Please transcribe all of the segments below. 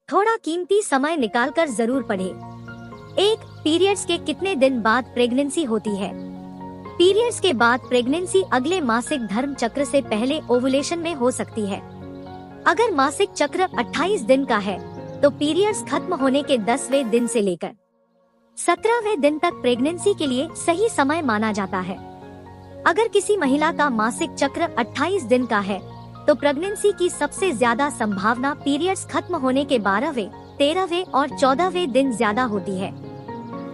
थोड़ा कीमती समय निकालकर जरूर पढ़ें। 1. पीरियड्स के कितने दिन बाद प्रेगनेंसी होती है? पीरियड्स के बाद प्रेगनेंसी अगले मासिक धर्म चक्र से पहले ओवुलेशन में हो सकती है। अगर मासिक चक्र 28 दिन का है तो पीरियड्स खत्म होने के 10वें दिन से लेकर 17वें दिन तक प्रेगनेंसी के लिए सही समय माना जाता है। अगर किसी महिला का मासिक चक्र 28 दिन का है तो प्रेगनेंसी की सबसे ज्यादा संभावना पीरियड्स खत्म होने के 12वें, 13वें और 14वें दिन ज्यादा होती है।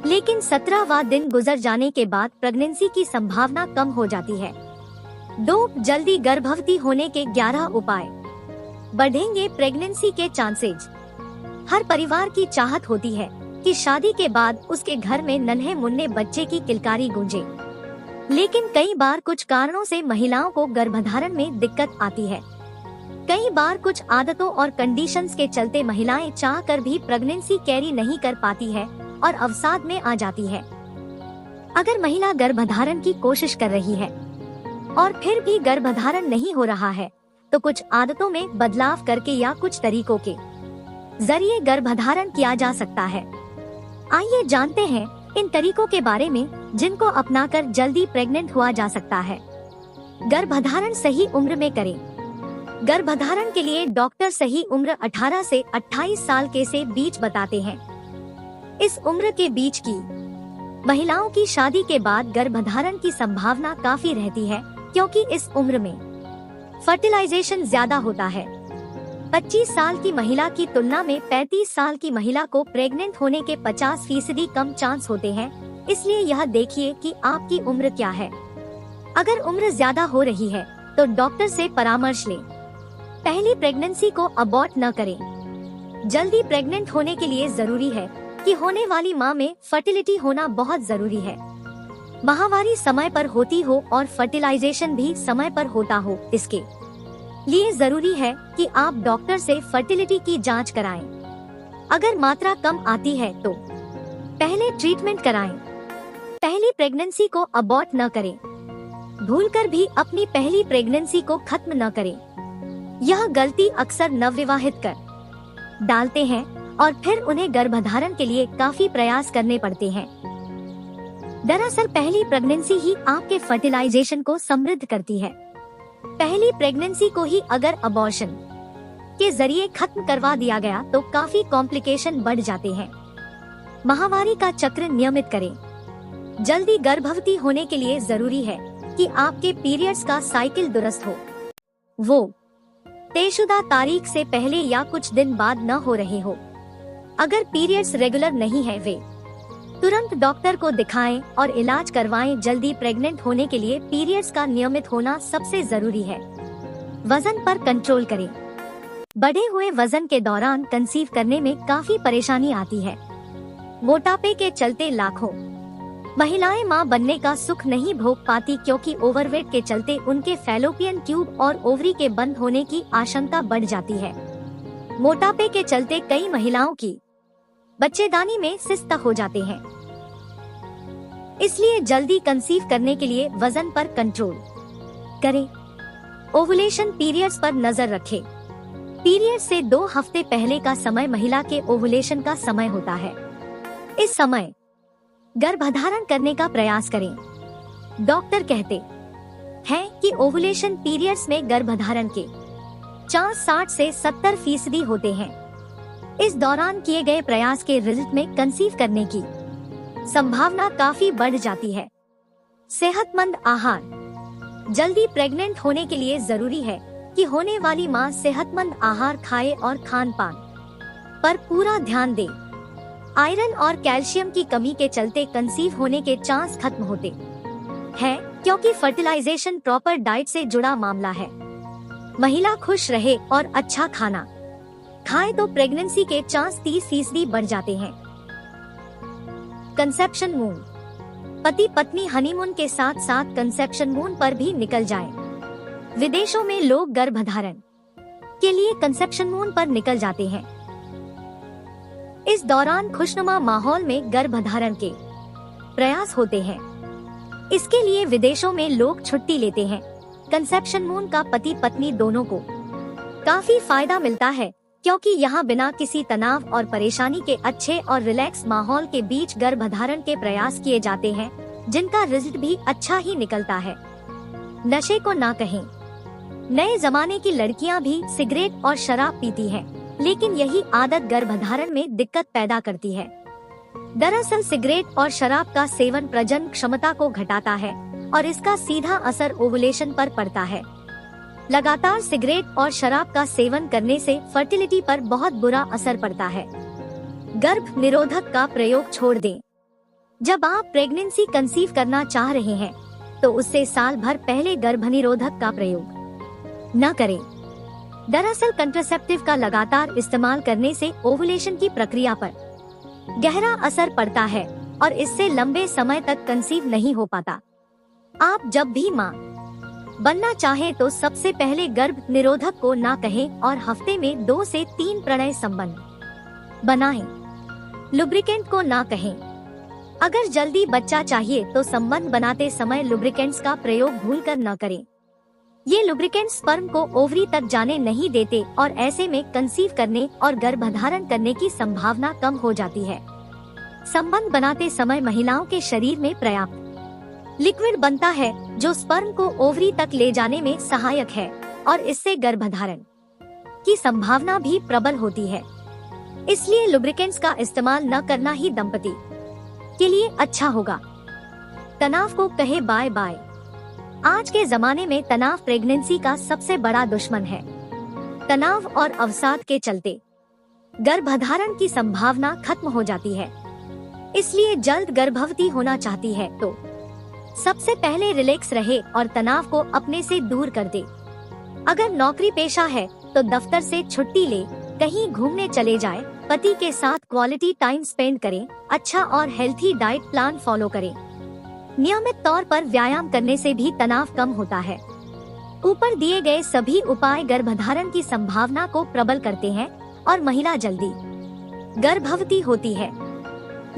लेकिन 17वां दिन गुजर जाने के बाद प्रेगनेंसी की संभावना कम हो जाती है। 2. जल्दी गर्भवती होने के 11 उपाय। बढ़ेंगे प्रेगनेंसी के चांसेज। हर परिवार की चाहत होती है कि शादी के बाद उसके घर में नन्हे मुन्ने बच्चे की किलकारी गूंजे, लेकिन कई बार कुछ कारणों से महिलाओं को गर्भधारण में दिक्कत आती है। कई बार कुछ आदतों और कंडीशंस के चलते महिलाएं चाहकर भी प्रेगनेंसी कैरी नहीं कर पाती है और अवसाद में आ जाती है। अगर महिला गर्भधारण की कोशिश कर रही है और फिर भी गर्भधारण नहीं हो रहा है तो कुछ आदतों में बदलाव करके या कुछ तरीकों के जरिए गर्भधारण किया जा सकता है। आइए जानते हैं इन तरीकों के बारे में जिनको अपनाकर जल्दी प्रेग्नेंट हुआ जा सकता है। गर्भधारण सही उम्र में करें। गर्भधारण के लिए डॉक्टर सही उम्र 18 से 28 साल के से बीच बताते हैं। इस उम्र के बीच की महिलाओं की शादी के बाद गर्भधारण की संभावना काफी रहती है, क्योंकि इस उम्र में फर्टिलाइजेशन ज्यादा होता है। 25 साल की महिला की तुलना में 35 साल की महिला को प्रेग्नेंट होने के 50% कम चांस होते हैं। इसलिए यह देखिए कि आपकी उम्र क्या है। अगर उम्र ज्यादा हो रही है तो डॉक्टर से परामर्श लें। पहली प्रेगनेंसी को अबॉर्ट न करें। जल्दी प्रेग्नेंट होने के लिए जरूरी है कि होने वाली मां में फर्टिलिटी होना बहुत जरूरी है। माहवारी समय पर होती हो और फर्टिलाइजेशन भी समय पर होता हो। इसके लिए जरूरी है कि आप डॉक्टर से फर्टिलिटी की जांच कराएं। अगर मात्रा कम आती है तो पहले ट्रीटमेंट कराएं। पहली प्रेगनेंसी को अबॉर्ट न करें। भूलकर भी अपनी पहली प्रेगनेंसी को खत्म न करें। यह गलती अक्सर नवविवाहित कर डालते हैं और फिर उन्हें गर्भधारण के लिए काफी प्रयास करने पड़ते हैं। दरअसल पहली प्रेगनेंसी ही आपके फर्टिलाइजेशन को समृद्ध करती है। पहली प्रेगनेंसी को ही अगर अबॉर्शन के जरिए खत्म करवा दिया गया तो काफी कॉम्प्लिकेशन बढ़ जाते हैं। माहवारी का चक्र नियमित करें। जल्दी गर्भवती होने के लिए जरूरी है कि आपके पीरियड्स का साइकिल दुरुस्त हो। वो तयशुदा तारीख से पहले या कुछ दिन बाद न हो रहे हो। अगर पीरियड्स रेगुलर नहीं है वे तुरंत डॉक्टर को दिखाएं और इलाज करवाएं। जल्दी प्रेग्नेंट होने के लिए पीरियड्स का नियमित होना सबसे जरूरी है। वजन पर कंट्रोल करें। बढ़े हुए वजन के दौरान कंसीव करने में काफी परेशानी आती है। मोटापे के चलते लाखों महिलाएं मां बनने का सुख नहीं भोग पाती, क्योंकि ओवरवेट के चलते उनके फैलोपियन ट्यूब और ओवरी के बंद होने की आशंका बढ़ जाती है। मोटापे के चलते कई महिलाओं की बच्चेदानी में सिस्ट हो जाते हैं। इसलिए जल्दी कंसीव करने के लिए वजन पर कंट्रोल करें। ओवुलेशन पीरियड्स पर नजर रखें। पीरियड से 2 हफ्ते पहले का समय महिला के ओवुलेशन का समय होता है। इस समय गर्भधारण करने का प्रयास करें। डॉक्टर कहते हैं कि ओवुलेशन पीरियड्स में गर्भधारण के चांस 60 से 70% होते हैं। इस दौरान किए गए प्रयास के रिजल्ट में कंसीव करने की संभावना काफी बढ़ जाती है। सेहतमंद आहार। जल्दी प्रेग्नेंट होने के लिए जरूरी है कि होने वाली मां सेहतमंद आहार खाए और खान पान पर पूरा ध्यान दे। आयरन और कैल्शियम की कमी के चलते कंसीव होने के चांस खत्म होते हैं, क्योंकि फर्टिलाइजेशन प्रॉपर डाइट से जुड़ा मामला है। महिला खुश रहे और अच्छा खाना खाए तो प्रेगनेंसी के चांस 30% बढ़ जाते हैं। Conception moon. पति पत्नी हनीमून के साथ साथ कंसेप्शन मून पर भी निकल जाएं। विदेशों में लोग गर्भधारण के लिए कंसेप्शन मून पर निकल जाते हैं। इस दौरान खुशनुमा माहौल में गर्भधारण के प्रयास होते हैं। इसके लिए विदेशों में लोग छुट्टी लेते हैं। कंसेप्शन मून का पति पत्नी दोनों को काफी फायदा मिलता है, क्योंकि यहाँ बिना किसी तनाव और परेशानी के अच्छे और रिलैक्स माहौल के बीच गर्भधारण के प्रयास किए जाते हैं, जिनका रिजल्ट भी अच्छा ही निकलता है। नशे को ना कहें। नए जमाने की लड़कियां भी सिगरेट और शराब पीती हैं, लेकिन यही आदत गर्भधारण में दिक्कत पैदा करती है। दरअसल सिगरेट और शराब का सेवन प्रजनन क्षमता को घटाता है और इसका सीधा असर ओवुलेशन पर पड़ता है। लगातार सिगरेट और शराब का सेवन करने से फर्टिलिटी पर बहुत बुरा असर पड़ता है। गर्भ निरोधक का प्रयोग छोड़ दें। जब आप प्रेगनेंसी कंसीव करना चाह रहे हैं, तो उससे साल भर पहले गर्भनिरोधक का प्रयोग न करें। दरअसल कंट्रासेप्टिव का लगातार इस्तेमाल करने से ओवुलेशन की प्रक्रिया पर गहरा असर पड़ता है और इससे लंबे समय तक कंसीव नहीं हो पाता। आप जब भी मां बनना चाहें तो सबसे पहले गर्भ निरोधक को ना कहें और हफ्ते में 2 से 3 प्रणय संबंध बनाएं। लुब्रिकेंट को ना कहें। अगर जल्दी बच्चा चाहिए तो संबंध बनाते समय लुब्रिकेंट्स का प्रयोग भूलकर न करें। ये लुब्रिकेंट स्पर्म को ओवरी तक जाने नहीं देते और ऐसे में कंसीव करने और गर्भधारण करने की संभावना कम हो जाती है। संबंध बनाते समय महिलाओं के शरीर में पर्याप्त लिक्विड बनता है, जो स्पर्म को ओवरी तक ले जाने में सहायक है और इससे गर्भधारण की संभावना भी प्रबल होती है। इसलिए लुब्रिकेंट्स का इस्तेमाल न करना ही दंपति के लिए अच्छा होगा। तनाव को कहे बाय बाय। आज के जमाने में तनाव प्रेगनेंसी का सबसे बड़ा दुश्मन है। तनाव और अवसाद के चलते गर्भधारण की संभावना खत्म हो जाती है। इसलिए जल्द गर्भवती होना चाहती है तो सबसे पहले रिलैक्स रहे और तनाव को अपने से दूर कर दे। अगर नौकरी पेशा है तो दफ्तर से छुट्टी ले, कहीं घूमने चले जाए, पति के साथ क्वालिटी टाइम स्पेंड करें, अच्छा और हेल्थी डाइट प्लान फॉलो करें। नियमित तौर पर व्यायाम करने से भी तनाव कम होता है। ऊपर दिए गए सभी उपाय गर्भधारण की संभावना को प्रबल करते हैं और महिला जल्दी गर्भवती होती है।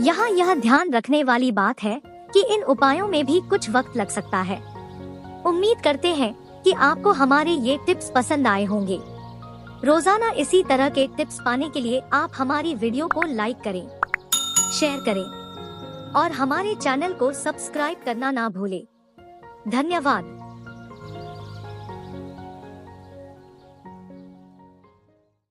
यहाँ यह ध्यान रखने वाली बात है कि इन उपायों में भी कुछ वक्त लग सकता है। उम्मीद करते हैं कि आपको हमारे ये टिप्स पसंद आए होंगे। रोजाना इसी तरह के टिप्स पाने के लिए आप हमारी वीडियो को लाइक करें, शेयर करें और हमारे चैनल को सब्सक्राइब करना ना भूलें। धन्यवाद।